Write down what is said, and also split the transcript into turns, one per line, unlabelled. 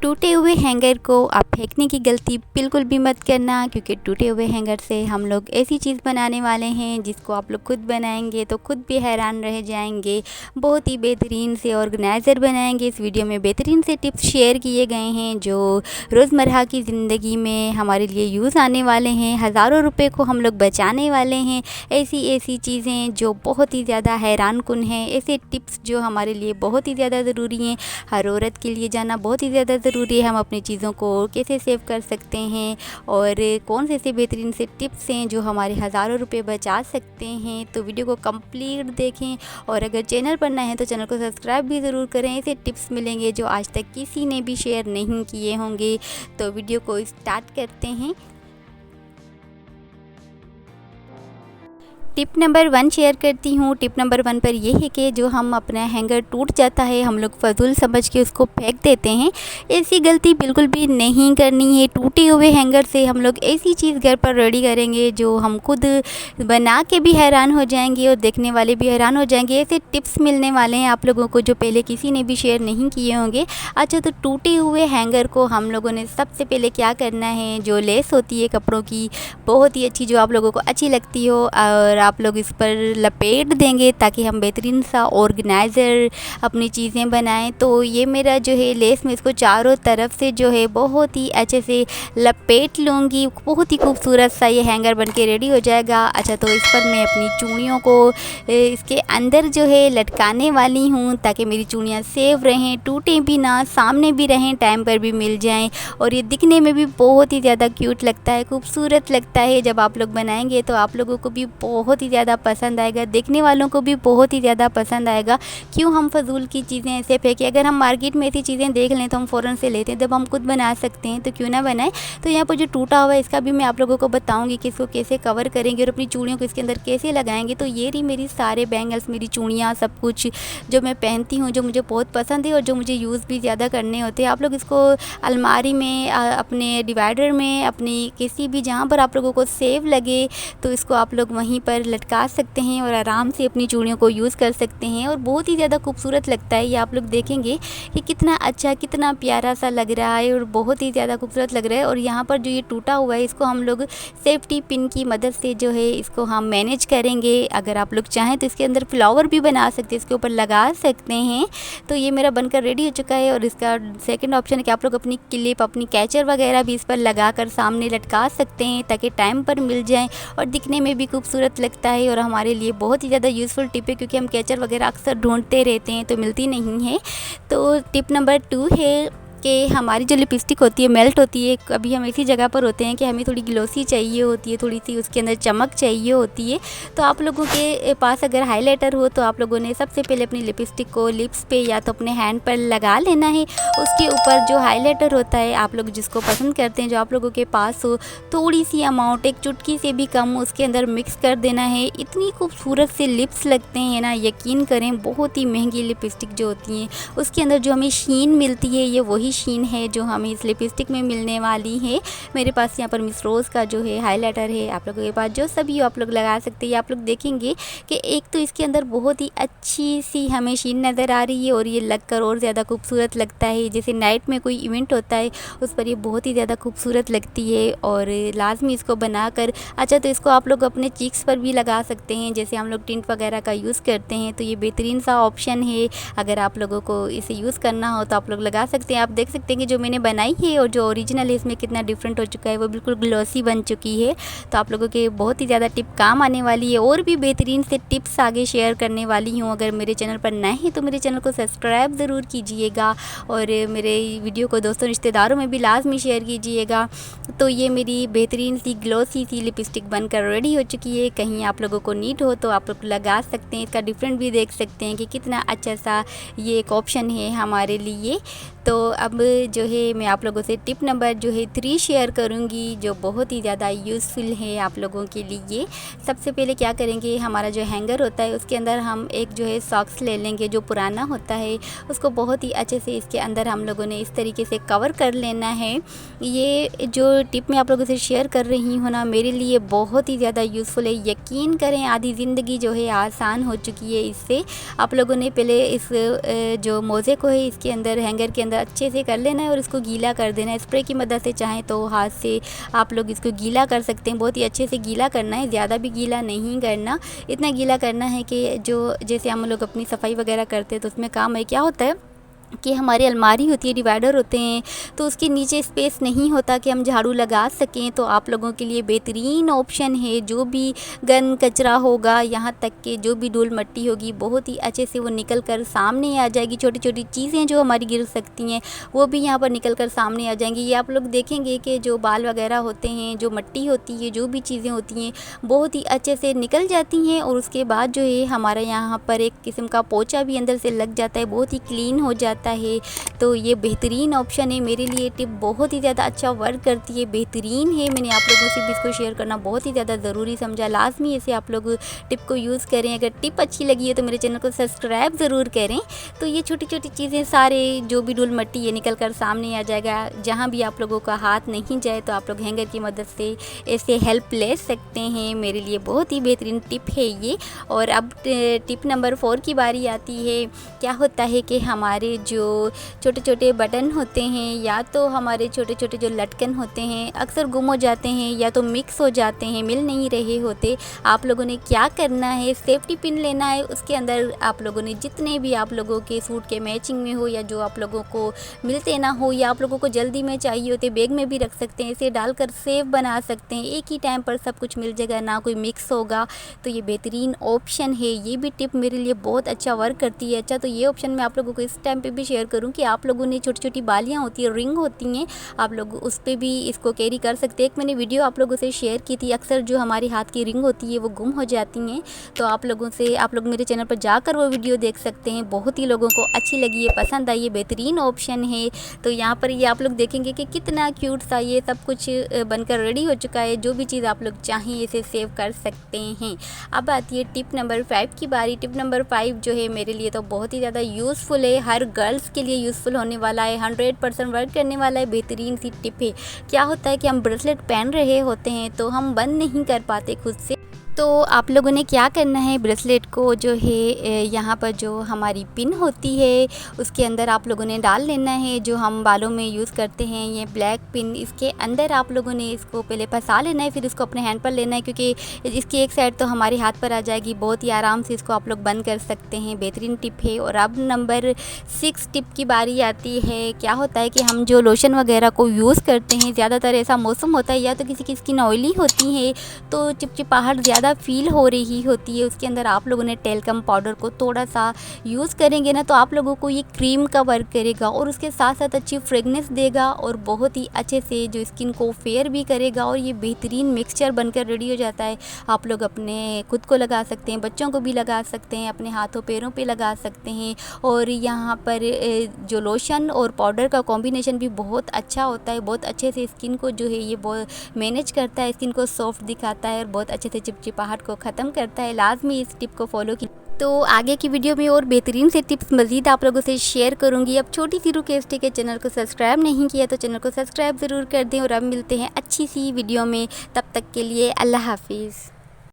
टूटे हुए हैंगर को आप फेंकने की गलती बिल्कुल भी मत करना, क्योंकि टूटे हुए हैंगर से हम लोग ऐसी चीज़ बनाने वाले हैं जिसको आप लोग खुद बनाएंगे तो खुद भी हैरान रह जाएंगे। बहुत ही बेहतरीन से ऑर्गेनाइज़र बनाएंगे। इस वीडियो में बेहतरीन से टिप्स शेयर किए गए हैं जो रोज़मर्रा की ज़िंदगी में हमारे लिए यूज़ आने वाले हैं। हज़ारों रुपये को हम लोग बचाने वाले हैं। ऐसी ऐसी चीज़ें जो बहुत ही ज़्यादा हैरान कुन हैं, ऐसे टिप्स जो हमारे लिए बहुत ही ज़्यादा ज़रूरी हैं। हर औरत के लिए जानना बहुत ही ज़्यादा ज़रूरी है। हम अपनी चीज़ों को कैसे सेव कर सकते हैं और कौन से ऐसे बेहतरीन से टिप्स हैं जो हमारे हज़ारों रुपए बचा सकते हैं। तो वीडियो को कंप्लीट देखें और अगर चैनल पर नए हैं तो चैनल को सब्सक्राइब भी ज़रूर करें। ऐसे टिप्स मिलेंगे जो आज तक किसी ने भी शेयर नहीं किए होंगे। तो वीडियो को स्टार्ट करते हैं। टिप नंबर 1 शेयर करती हूँ। टिप नंबर 1 पर यह है कि जो हम अपना हैंगर टूट जाता है हम लोग फजूल समझ के उसको फेंक देते हैं। ऐसी गलती बिल्कुल भी नहीं करनी है। टूटे हुए हैंगर से हम लोग ऐसी चीज़ घर पर रेडी करेंगे जो हम खुद बना के भी हैरान हो जाएंगे और देखने वाले भी हैरान हो जाएंगे। ऐसे टिप्स मिलने वाले हैं आप लोगों को जो पहले किसी ने भी शेयर नहीं किए होंगे। अच्छा, तो टूटे हुए हैंगर को हम लोगों ने सबसे पहले क्या करना है, जो लेस होती है कपड़ों की बहुत ही अच्छी, जो आप लोगों को अच्छी लगती हो, और आप लोग इस पर लपेट देंगे ताकि हम बेहतरीन सा ऑर्गेनाइज़र अपनी चीज़ें बनाएं। तो ये मेरा जो है लेस में इसको चारों तरफ से जो है बहुत ही अच्छे से लपेट लूँगी। बहुत ही खूबसूरत सा ये हैंगर बन के रेडी हो जाएगा। अच्छा, तो इस पर मैं अपनी चूड़ियों को इसके अंदर जो है लटकाने वाली हूँ ताकि मेरी चूड़ियाँ सेफ रहें, टूटें भी ना, सामने भी रहें, टाइम पर भी मिल जाएं। और ये दिखने में भी बहुत ही ज़्यादा क्यूट लगता है, खूबसूरत लगता है। जब आप लोग बनाएंगे तो आप लोगों को भी बहुत ही ज़्यादा पसंद आएगा, देखने वालों को भी बहुत ही ज़्यादा पसंद आएगा। क्यों हम फजूल की चीज़ें ऐसे फेंकें? अगर हम मार्केट में ऐसी चीज़ें देख लें तो हम फ़ौरन से लेते हैं। जब हम खुद बना सकते हैं तो क्यों ना बनाएं। तो यहाँ पर जो टूटा हुआ है इसका भी मैं आप लोगों को बताऊंगी कि इसको कैसे कवर करेंगे और अपनी चूड़ियों को इसके अंदर कैसे लगाएंगे। तो ये रही मेरी सारे बैंगल्स, मेरी चूड़ियाँ, सब कुछ जो मैं पहनती हूँ, जो मुझे बहुत पसंद है और जो मुझे यूज़ भी ज़्यादा करने होते हैं। आप लोग इसको अलमारी में, अपने डिवाइडर में, अपनी किसी भी जहाँ पर आप लोगों को सेफ लगे तो इसको आप लोग वहीं पर लटका सकते हैं और आराम से अपनी चूड़ियों को यूज़ कर सकते हैं। और बहुत ही ज़्यादा खूबसूरत लगता है ये। आप लोग देखेंगे कि कितना अच्छा, कितना प्यारा सा लग रहा है और बहुत ही ज़्यादा खूबसूरत लग रहा है। और यहाँ पर जो ये टूटा हुआ है इसको हम लोग सेफ्टी पिन की मदद से जो है इसको हम मैनेज करेंगे। अगर आप लोग चाहें तो इसके अंदर फ्लावर भी बना सकते हैं, इसके ऊपर लगा सकते हैं। तो ये मेरा बनकर रेडी हो चुका है। और इसका सेकंड ऑप्शन है कि आप लोग अपनी क्लिप, अपनी कैचर वगैरह भी इस पर लगा कर सामने लटका सकते हैं ताकि टाइम पर मिल जाए और दिखने में भी खूबसूरत लगता है। और हमारे लिए बहुत ही ज़्यादा यूज़फुल टिप है क्योंकि हम कैचर वगैरह अक्सर ढूंढते रहते हैं तो मिलती नहीं है। तो टिप नंबर 2 है कि हमारी जो लिपस्टिक होती है मेल्ट होती है। कभी हम ऐसी जगह पर होते हैं कि हमें थोड़ी ग्लोसी चाहिए होती है, थोड़ी सी उसके अंदर चमक चाहिए होती है। तो आप लोगों के पास अगर हाइलाइटर हो तो आप लोगों ने सबसे पहले अपनी लिपस्टिक को लिप्स पे या तो अपने हैंड पर लगा लेना है। उसके ऊपर जो हाइलाइटर होता है आप लोग जिसको पसंद करते हैं, जो आप लोगों के पास हो, थोड़ी सी अमाउंट, एक चुटकी से भी कम उसके अंदर मिक्स कर देना है। इतनी खूबसूरत से लिप्स लगते हैं ना, यकीन करें। बहुत ही महंगी लिपस्टिक जो होती हैं उसके अंदर जो हमें शीन मिलती है ये वही शीन है जो हमें इस लिपस्टिक में मिलने वाली है। मेरे पास यहाँ पर मिस रोज़ का जो है हाइलाइटर है। आप लोगों के पास जो सभी आप लोग लगा सकते हैं। आप लोग देखेंगे कि एक तो इसके अंदर बहुत ही अच्छी सी हमें शीन नज़र आ रही है और ये लगकर और ज़्यादा खूबसूरत लगता है। जैसे नाइट में कोई इवेंट होता है उस पर ये बहुत ही ज़्यादा खूबसूरत लगती है। और लाजमी इसको बनाकर, अच्छा, तो इसको आप लोग अपने चीक्स पर भी लगा सकते हैं। जैसे हम लोग टिंट वगैरह का यूज़ करते हैं तो ये बेहतरीन सा ऑप्शन है। अगर आप लोगों को इसे यूज़ करना हो तो आप लोग लगा सकते हैं। आप देख सकते हैं कि जो मैंने बनाई है और जो ओरिजिनल है इसमें कितना डिफरेंट हो चुका है, वो बिल्कुल ग्लॉसी बन चुकी है। तो आप लोगों के बहुत ही ज़्यादा टिप काम आने वाली है। और भी बेहतरीन से टिप्स आगे शेयर करने वाली हूँ। अगर मेरे चैनल पर नए हैं तो मेरे चैनल को सब्सक्राइब ज़रूर कीजिएगा और मेरे वीडियो को दोस्तों रिश्तेदारों में भी लाजमी शेयर कीजिएगा। तो ये मेरी बेहतरीन सी ग्लॉसी सी लिपस्टिक बनकर रेडी हो चुकी है। कहीं आप लोगों को नीड हो तो आप लोग लगा सकते हैं। इसका डिफरेंट भी देख सकते हैं कि कितना अच्छा सा ये एक ऑप्शन है हमारे लिए। तो अब जो है मैं आप लोगों से टिप नंबर जो है 3 शेयर करूंगी जो बहुत ही ज़्यादा यूज़फुल है आप लोगों के लिए। सबसे पहले क्या करेंगे, हमारा जो हैंगर होता है उसके अंदर हम एक जो है सॉक्स ले लेंगे जो पुराना होता है, उसको बहुत ही अच्छे से इसके अंदर हम लोगों ने इस तरीके से कवर कर लेना है। ये जो टिप मैं आप लोगों से शेयर कर रही हूँ ना, मेरे लिए बहुत ही ज़्यादा यूज़फुल है। यकीन करें आधी ज़िंदगी जो है आसान हो चुकी है इससे। आप लोगों ने पहले इस जो मोज़े को है इसके अंदर, हैंगर के अंदर अच्छे से से कर लेना है और इसको गीला कर देना है। स्प्रे की मदद से चाहें तो हाथ से आप लोग इसको गीला कर सकते हैं। बहुत ही अच्छे से गीला करना है, ज़्यादा भी गीला नहीं करना। इतना गीला करना है कि जो जैसे हम लोग अपनी सफाई वगैरह करते हैं तो उसमें काम है। क्या होता है कि हमारी अलमारी होती है, डिवाइडर होते हैं, तो उसके नीचे स्पेस नहीं होता कि हम झाड़ू लगा सकें। तो आप लोगों के लिए बेहतरीन ऑप्शन है। जो भी गन कचरा होगा, यहाँ तक कि जो भी धूल मिट्टी होगी, बहुत ही अच्छे से वो निकल कर सामने आ जाएगी। छोटी छोटी चीज़ें जो हमारी गिर सकती हैं वो भी यहाँ पर निकल कर सामने आ जाएंगी। ये आप लोग देखेंगे कि जो बाल वगैरह होते हैं, जो मिट्टी होती है, जो भी चीज़ें होती हैं, बहुत ही अच्छे से निकल जाती हैं। और उसके बाद जो है हमारा यहाँ पर एक किस्म का पोछा भी अंदर से लग जाता है, बहुत ही क्लीन हो जाता है। तो ये बेहतरीन ऑप्शन है। मेरे लिए टिप बहुत ही ज़्यादा अच्छा वर्क करती है, बेहतरीन है। मैंने आप लोगों से भी इसको शेयर करना बहुत ही ज़्यादा ज़रूरी समझा। लाजमी ऐसे आप लोग टिप को यूज़ करें। अगर टिप अच्छी लगी है तो मेरे चैनल को सब्सक्राइब ज़रूर करें। तो ये छोटी छोटी चीज़ें सारे जो भी धूल मिट्टी ये निकल कर सामने आ जाएगा। जहाँ भी आप लोगों का हाथ नहीं जाए तो आप लोग हैंगर की मदद से ऐसे हेल्प ले सकते हैं। मेरे लिए बहुत ही बेहतरीन टिप है ये। और अब टिप नंबर 4 की बारी आती है। क्या होता है कि हमारे जो छोटे छोटे बटन होते हैं या तो हमारे छोटे छोटे जो लटकन होते हैं अक्सर गुम हो जाते हैं या तो मिक्स हो जाते हैं, मिल नहीं रहे होते। आप लोगों ने क्या करना है, सेफ्टी पिन लेना है। उसके अंदर आप लोगों ने जितने भी आप लोगों के सूट के मैचिंग में हो या जो आप लोगों को मिलते ना हो या आप लोगों को जल्दी में चाहिए होते, बैग में भी रख सकते हैं। इसे डालकर सेव बना सकते हैं। एक ही टाइम पर सब कुछ मिल जाएगा, ना कोई मिक्स होगा। तो ये बेहतरीन ऑप्शन है। ये भी टिप मेरे लिए बहुत अच्छा वर्क करती है। अच्छा, तो ये ऑप्शन मैं आप लोगों को इस टाइम पे भी शेयर करूं कि आप लोगों ने छोटी छोटी बालियां होती है, रिंग होती हैं, आप लोग उस पर भी इसको कैरी कर सकते हैं। एक मैंने वीडियो आप लोगों से शेयर की थी। अक्सर जो हमारे हाथ की रिंग होती है वो गुम हो जाती हैं। तो आप लोग मेरे चैनल पर जाकर वो वीडियो देख सकते हैं। बहुत ही लोगों को अच्छी लगी है, पसंद आई है, बेहतरीन ऑप्शन है। तो यहाँ पर ये आप लोग देखेंगे कि कितना क्यूट सा ये सब कुछ बनकर रेडी हो चुका है। जो भी चीज़ आप लोग चाहें इसे सेव कर सकते हैं। अब आती है टिप नंबर 5 की बारी। टिप नंबर 5 जो है मेरे लिए तो बहुत ही ज़्यादा यूज़फुल है, हर गर्ल्स के लिए यूज़फुल होने वाला है, 100% वर्क करने वाला है, बेहतरीन सी टिप है। क्या होता है कि हम ब्रेसलेट पहन रहे होते हैं तो हम बंद नहीं कर पाते खुद से। तो आप लोगों ने क्या करना है, ब्रेसलेट को जो है यहाँ पर जो हमारी पिन होती है उसके अंदर आप लोगों ने डाल लेना है। जो हम बालों में यूज़ करते हैं ये ब्लैक पिन, इसके अंदर आप लोगों ने इसको पहले फंसा लेना है, फिर इसको अपने हैंड पर लेना है क्योंकि इसकी एक साइड तो हमारे हाथ पर आ जाएगी। बहुत ही आराम से इसको आप लोग बंद कर सकते हैं, बेहतरीन टिप है। और अब नंबर 6 टिप की बारी आती है। क्या होता है कि हम जो लोशन वगैरह को यूज़ करते हैं, ज़्यादातर ऐसा मौसम होता है या तो किसी की स्किन ऑयली होती है तो चिपचिपाहट ज़्यादा फील हो रही होती है। उसके अंदर आप लोगों ने टेल्कम पाउडर को थोड़ा सा यूज़ करेंगे ना तो आप लोगों को ये क्रीम का वर्क करेगा और उसके साथ साथ अच्छी फ्रेगनेंस देगा और बहुत ही अच्छे से जो स्किन को फेयर भी करेगा। और ये बेहतरीन मिक्सचर बनकर रेडी हो जाता है। आप लोग अपने खुद को लगा सकते हैं, बच्चों को भी लगा सकते हैं, अपने हाथों पैरों पे लगा सकते हैं। और यहाँ पर जो लोशन और पाउडर का कॉम्बिनेशन भी बहुत अच्छा होता है, बहुत अच्छे से स्किन को जो है ये बहुत मैनेज करता है, स्किन को सॉफ्ट दिखाता है और बहुत अच्छे से चिपचिपाहट को ख़त्म करता है। लाजमी इस टिप को फॉलो की। तो आगे की वीडियो में और बेहतरीन से टिप्स मज़ीद आप लोगों से शेयर करूंगी। अब छोटी सी रिक्वेस्ट है कि चैनल को सब्सक्राइब नहीं किया तो चैनल को सब्सक्राइब ज़रूर कर दें। और अब मिलते हैं अच्छी सी वीडियो में, तब तक के लिए अल्लाह हाफिज़।